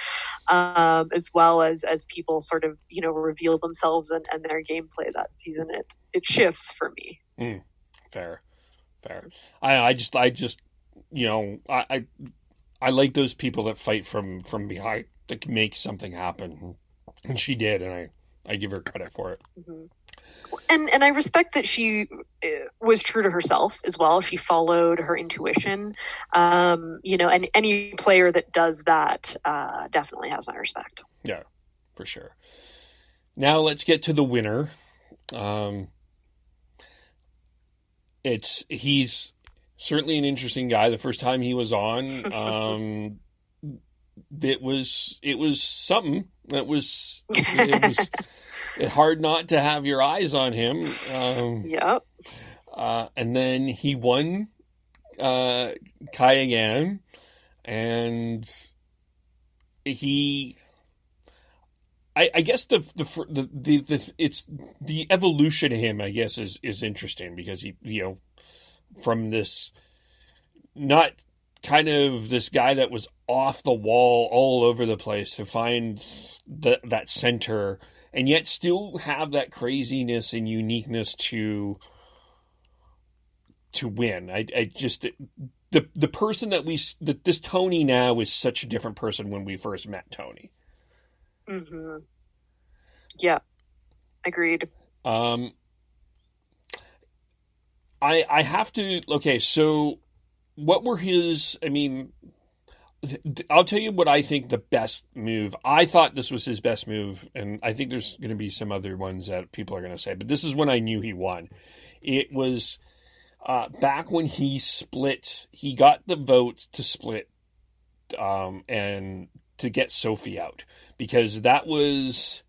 as well as people sort of, reveal themselves and their gameplay that season. It shifts for me. Fair. I just I like those people that fight from behind, that can make something happen, and she did, and I give her credit for it. Mm-hmm. And I respect that she was true to herself as well. She followed her intuition, and any player that does that definitely has my respect. Yeah, for sure. Now let's get to the winner. He's certainly an interesting guy. The first time he was on, it was something. It was hard not to have your eyes on him. Yep. And then he won Kayagan, and I guess it's the evolution of him, I guess, is interesting, because he, from this, not kind of this guy that was off the wall all over the place, to find that center and yet still have that craziness and uniqueness to win. I just, the person that this Tony now is such a different person when we first met Tony. Mm-hmm. Yeah, agreed. I have to. Okay, so what were his? I mean, I'll tell you what I think the best move. I thought this was his best move, and I think there's going to be some other ones that people are going to say, but this is when I knew he won. It was back when he split. He got the votes to split, and to get Sophie out, because that was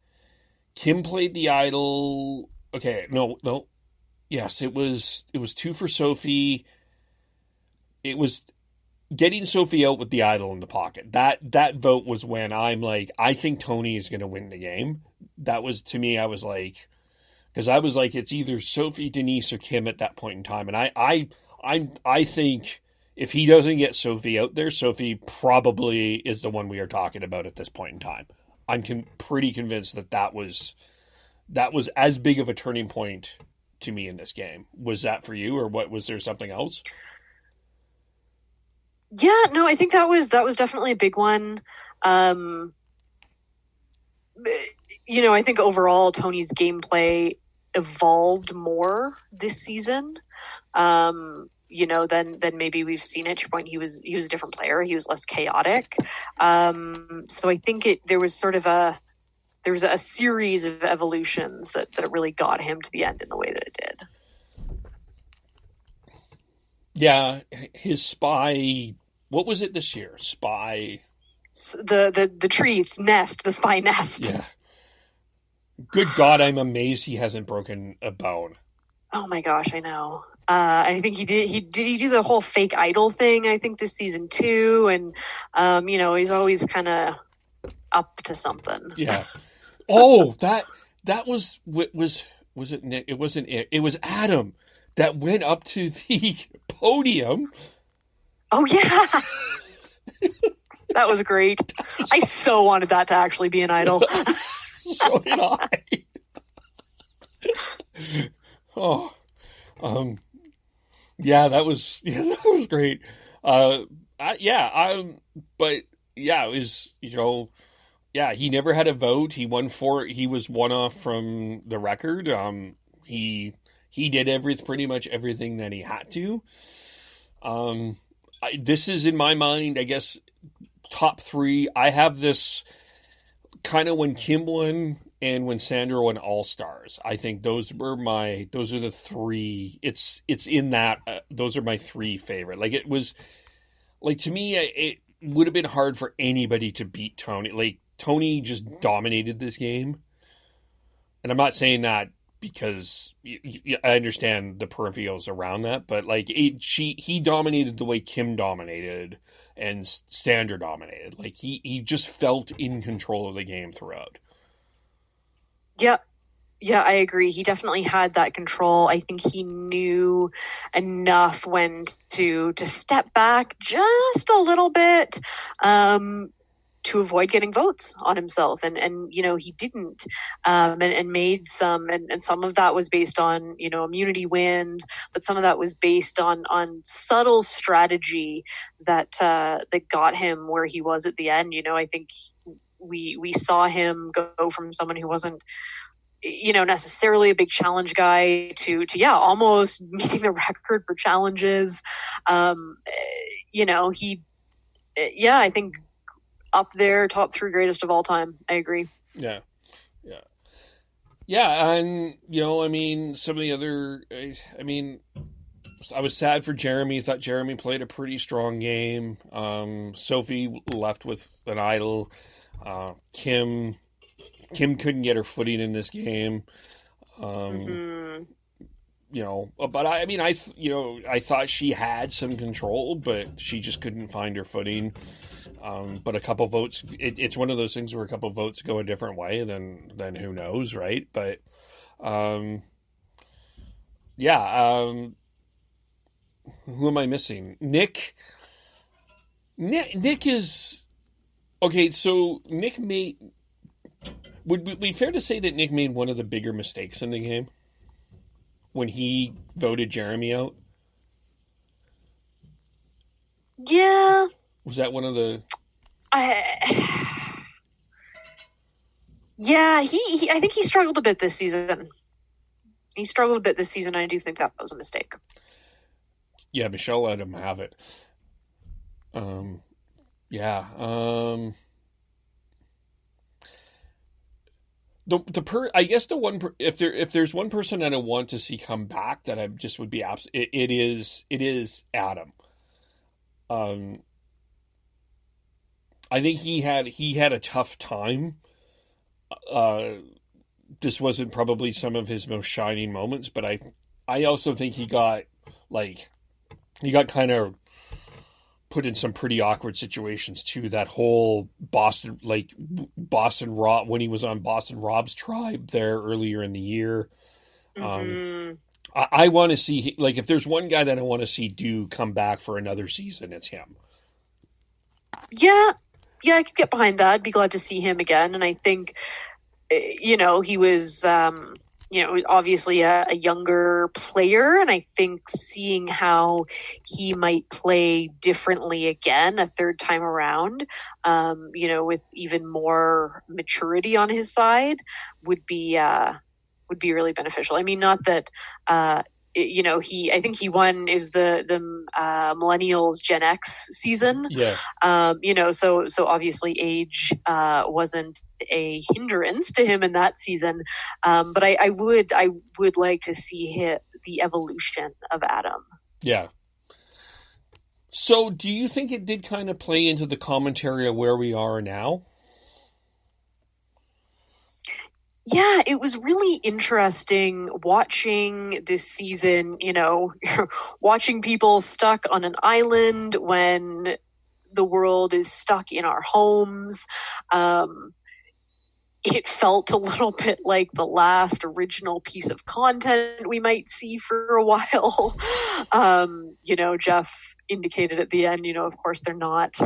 Kim played the idol. Okay, no. Yes, it was 2 for Sophie. It was getting Sophie out with the idol in the pocket. That vote was when I'm like, I think Tony is going to win the game. That was, to me, I was like, because I was like, it's either Sophie, Denise, or Kim at that point in time. And I think if he doesn't get Sophie out there, Sophie probably is the one we are talking about at this point in time. I'm pretty convinced that was as big of a turning point to me in this game. Was that for you, or what? Was there something else? Yeah, no, I think that was definitely a big one. I think overall Tony's gameplay evolved more this season. Than maybe we've seen it. To your point, he was a different player. He was less chaotic. So I think there was a series of evolutions that really got him to the end in the way that it did. Yeah, his spy. What was it this year? Spy. The trees nest, the spy nest. Yeah. Good God, I'm amazed he hasn't broken a bone. Oh my gosh, I know. I think he did. He do the whole fake idol thing, I think, this season too, and he's always kind of up to something. Yeah. Oh, that was it Nick? It wasn't it. It was Adam that went up to the podium. Oh yeah. That was great. I so wanted that to actually be an idol. So did I. Oh. Yeah, that was great. But yeah, it was, yeah, he never had a vote. He was one off from the record. He did pretty much everything that he had to. This is, in my mind, I guess, top 3. I have this kind of when Kim won and when Sandra won All-Stars. I think those are the 3. It's in that, those are my 3 favorite. Like, it was, like, to me, it would have been hard for anybody to beat Tony. Like, Tony just dominated this game. And I'm not saying that because I understand the peripherals around that, but like he dominated the way Kim dominated and Sandra dominated. Like he just felt in control of the game throughout. Yeah, I agree. He definitely had that control. I think he knew enough when to step back just a little bit, to avoid getting votes on himself. And he didn't, and made some, and some of that was based on, immunity wins, but some of that was based on subtle strategy that got him where he was at the end. I think we saw him go from someone who wasn't, necessarily a big challenge guy to almost meeting the record for challenges. I think up there, top 3 greatest of all time. I agree. Yeah. And some of the other, I was sad for Jeremy. Thought Jeremy played a pretty strong game. Sophie left with an idol. Kim couldn't get her footing in this game. But I thought she had some control, but she just couldn't find her footing. But a couple votes, it's one of those things where a couple votes go a different way, then who knows, right? But who am I missing? Nick is okay. So Nick would it be fair to say that Nick made one of the bigger mistakes in the game when he voted Jeremy out? Yeah. Was that one of the? Yeah, I think he struggled a bit this season. I do think that was a mistake. Yeah, Michele let him have it. I guess if there's one person that I want to see come back that I just would be it is Adam. I think he had a tough time this wasn't probably some of his most shining moments, but I also think he got kind of put in some pretty awkward situations too. That whole Boston Rob, when he was on Boston Rob's tribe there earlier in the year. I want to see, like, if there's one guy that I want to see come back for another season, it's him. Yeah, I could get behind that. I'd be glad to see him again. And I think, he was, obviously a younger player. And I think seeing how he might play differently again a third time around, with even more maturity on his side would be really beneficial. I mean, not that, I think he won is the Millennials Gen X season. Yeah. So obviously age wasn't a hindrance to him in that season. But I would like to see the evolution of Adam. Yeah. So do you think it did kind of play into the commentary of where we are now? Yeah, it was really interesting watching this season, watching people stuck on an island when the world is stuck in our homes. It felt a little bit like the last original piece of content we might see for a while. Jeff indicated at the end, of course they're not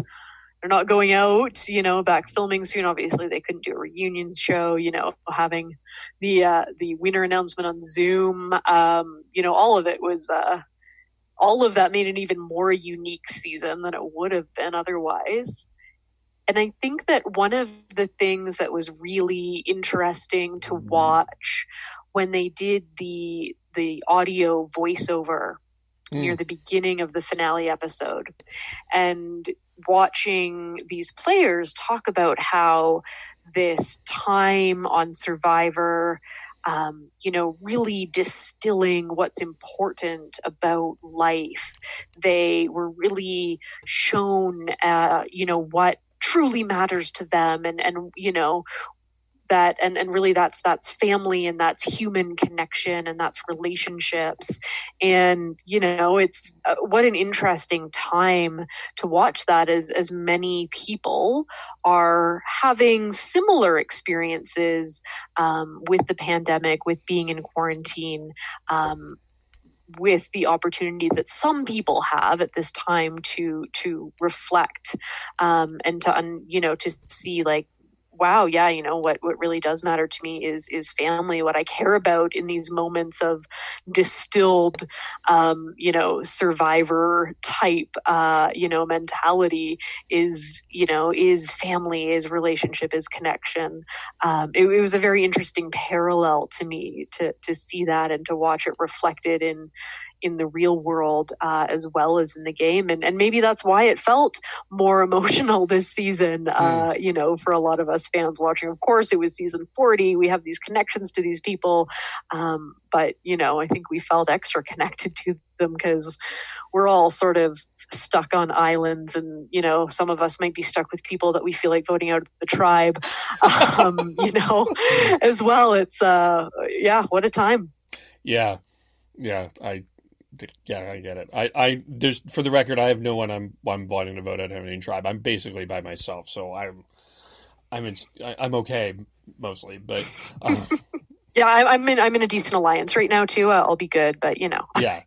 going out, back filming soon. Obviously they couldn't do a reunion show, having the winner announcement on Zoom. All of it was, all of that made an even more unique season than it would have been otherwise. And I think that one of the things that was really interesting to watch when they did the audio voiceover near the beginning of the finale episode, and watching these players talk about how this time on Survivor, really distilling what's important about life. They were really shown, what truly matters to them, and that, and really that's family, and that's human connection, and that's relationships. And it's what an interesting time to watch that, as many people are having similar experiences with the pandemic, with being in quarantine, with the opportunity that some people have at this time to reflect, and to see, like, wow, yeah, what really does matter to me is family. What I care about in these moments of distilled, survivor type, mentality is family, is relationship, is connection. It was a very interesting parallel to me to see that and to watch it reflected in the real world, as well as in the game. And maybe that's why it felt more emotional this season, for a lot of us fans watching. Of course, it was season 40. We have these connections to these people. But, I think we felt extra connected to them because we're all sort of stuck on islands, and, some of us might be stuck with people that we feel like voting out of the tribe, as well. It's, what a time. Yeah. I get it. I there's, for the record, I have no one I'm voting to vote out of any tribe. I'm basically by myself, so I'm okay mostly. But yeah, I'm in a decent alliance right now too. I'll be good, but yeah.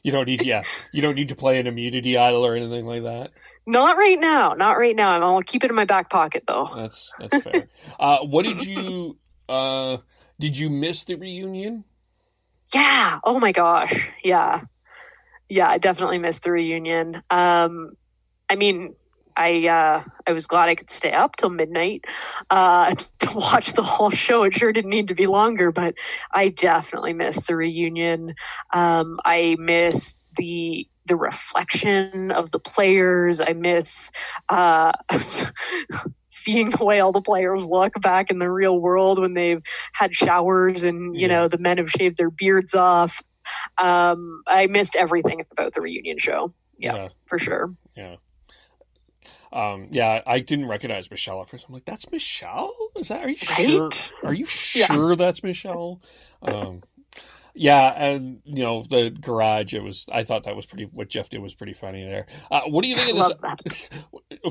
You don't need to play an immunity idol or anything like that. Not right now. I'll keep it in my back pocket though. That's fair. What did you miss the reunion? Yeah. Oh my gosh. Yeah. I definitely missed the reunion. I was glad I could stay up till midnight to watch the whole show. It sure didn't need to be longer, but I definitely missed the reunion. I miss the reflection of the players. I miss seeing the way all the players look back in the real world when they've had showers and, the men have shaved their beards off. I missed everything about the reunion show. Yeah. For sure. Yeah. I didn't recognize Michele at first. I'm like, that's Michele? Is that? Are you Right? sure? Are you sure that's Michele? Yeah, and the garage. I thought that was pretty. What Jeff did was pretty funny there. What do you think of this? Love that.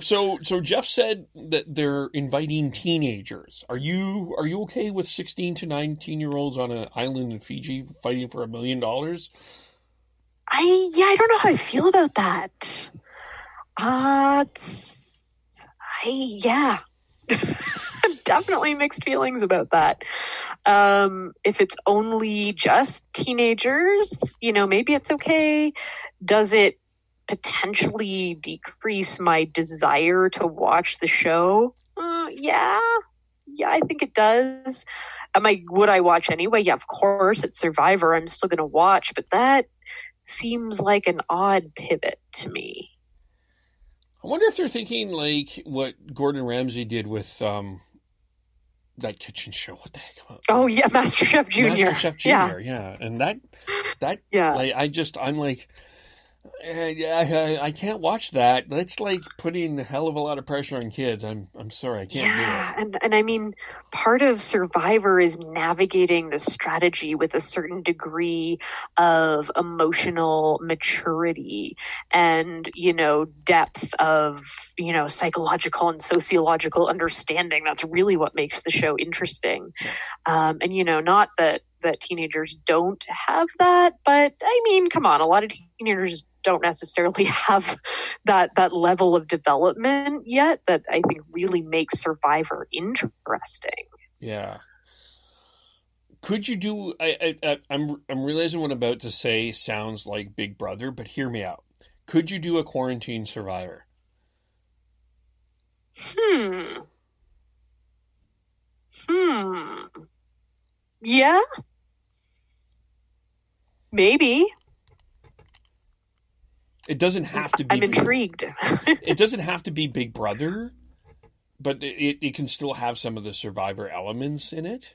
So Jeff said that they're inviting teenagers. Are you okay with 16 to 19-year-olds on an island in Fiji fighting for $1 million? I don't know how I feel about that. Yeah. Definitely mixed feelings about that. If it's only just teenagers, maybe it's okay. Does it potentially decrease my desire to watch the show? Yeah, I think it does. Would I watch anyway? Yeah, of course. It's Survivor. I'm still going to watch, but that seems like an odd pivot to me. I wonder if they're thinking like what Gordon Ramsay did with that kitchen show. What the heck? Oh yeah, MasterChef Junior. MasterChef Junior, yeah. And that yeah. Like, I'm like, I can't watch that. That's like putting a hell of a lot of pressure on kids. I'm sorry, I can't do it. And I mean, part of Survivor is navigating the strategy with a certain degree of emotional maturity and, depth of, psychological and sociological understanding. That's really what makes the show interesting. And, not that teenagers don't have that, but I mean, come on, a lot of teenagers don't necessarily have that level of development yet that I think really makes Survivor interesting. Yeah. Could you do? I'm realizing what I'm about to say sounds like Big Brother, but hear me out. Could you do a quarantine Survivor? Yeah. Maybe. It doesn't have to be. I'm intrigued. It doesn't have to be Big Brother, but it can still have some of the Survivor elements in it.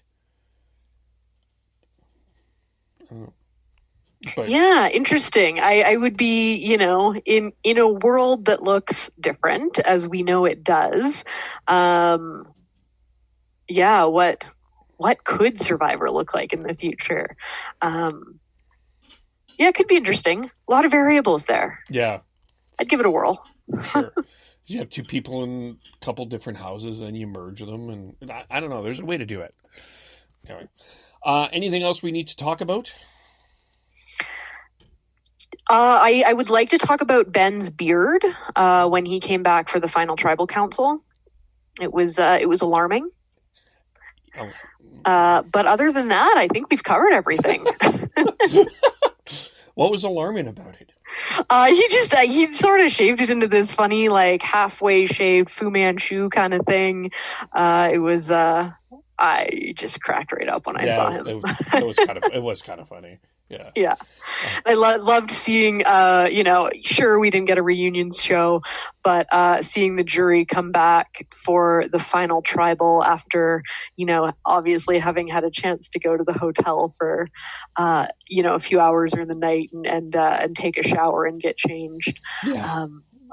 But, yeah, interesting. I would be, in a world that looks different, as we know it does. Yeah, what could Survivor look like in the future? Yeah, it could be interesting. A lot of variables there. Yeah. I'd give it a whirl. Sure. You have two people in a couple different houses, and you merge them, and I don't know. There's a way to do it. Anyway. Anything else we need to talk about? I would like to talk about Ben's beard when he came back for the final tribal council. It was alarming. Oh. But other than that, I think we've covered everything. What was alarming about it? He sort of shaved it into this funny, like halfway shaved Fu Manchu kind of thing. I just cracked right up when I saw him. It was kind of funny. Yeah. Yeah. I loved seeing, sure, we didn't get a reunion show, but seeing the jury come back for the final tribal after, obviously having had a chance to go to the hotel for, a few hours during the night and take a shower and get changed. Yeah.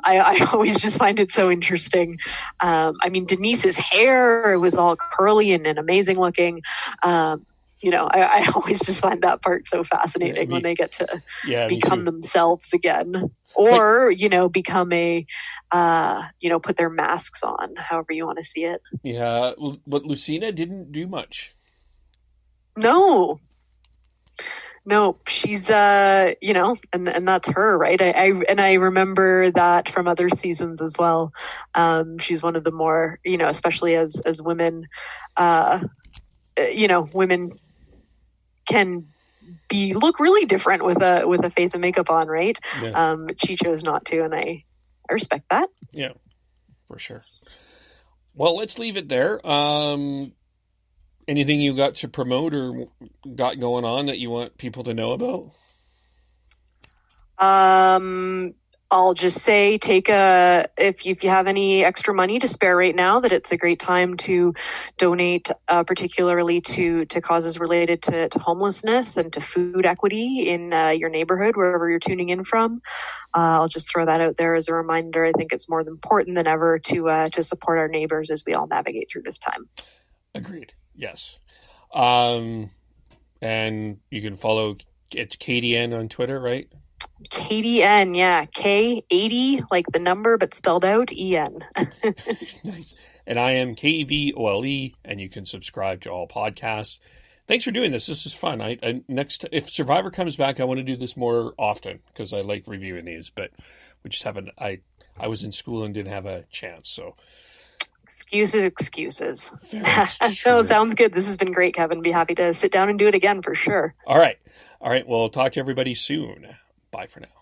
I always just find it so interesting. Denise's hair was all curly and amazing looking. I always just find that part so fascinating when they get to become themselves again, or become put their masks on, however you want to see it. Yeah, but Lacina didn't do much. No, she's and that's her, right? I remember that from other seasons as well. She's one of the more, especially as women, women can look really different with a face of makeup on, right? Yeah. She chose not to, and I respect that. Yeah, for sure. Well, let's leave it there. Anything you got to promote or got going on that you want people to know about? I'll just say if you have any extra money to spare right now, that it's a great time to donate, particularly to causes related to homelessness and to food equity in your neighborhood, wherever you're tuning in from. I'll just throw that out there as a reminder. I think it's more important than ever to support our neighbors as we all navigate through this time. Agreed. Yes. And you can follow, it's KDN on Twitter, right? KDN, yeah. K80, like the number, but spelled out, EN. Nice. And I am KEVOLE, and you can subscribe to all podcasts. Thanks for doing this. This is fun. I next, if Survivor comes back, I want to do this more often because I like reviewing these, but we just haven't, I was in school and didn't have a chance, so. Excuses. No, sounds good. This has been great, Kevin. Be happy to sit down and do it again for sure. All right. We'll talk to everybody soon. Bye for now.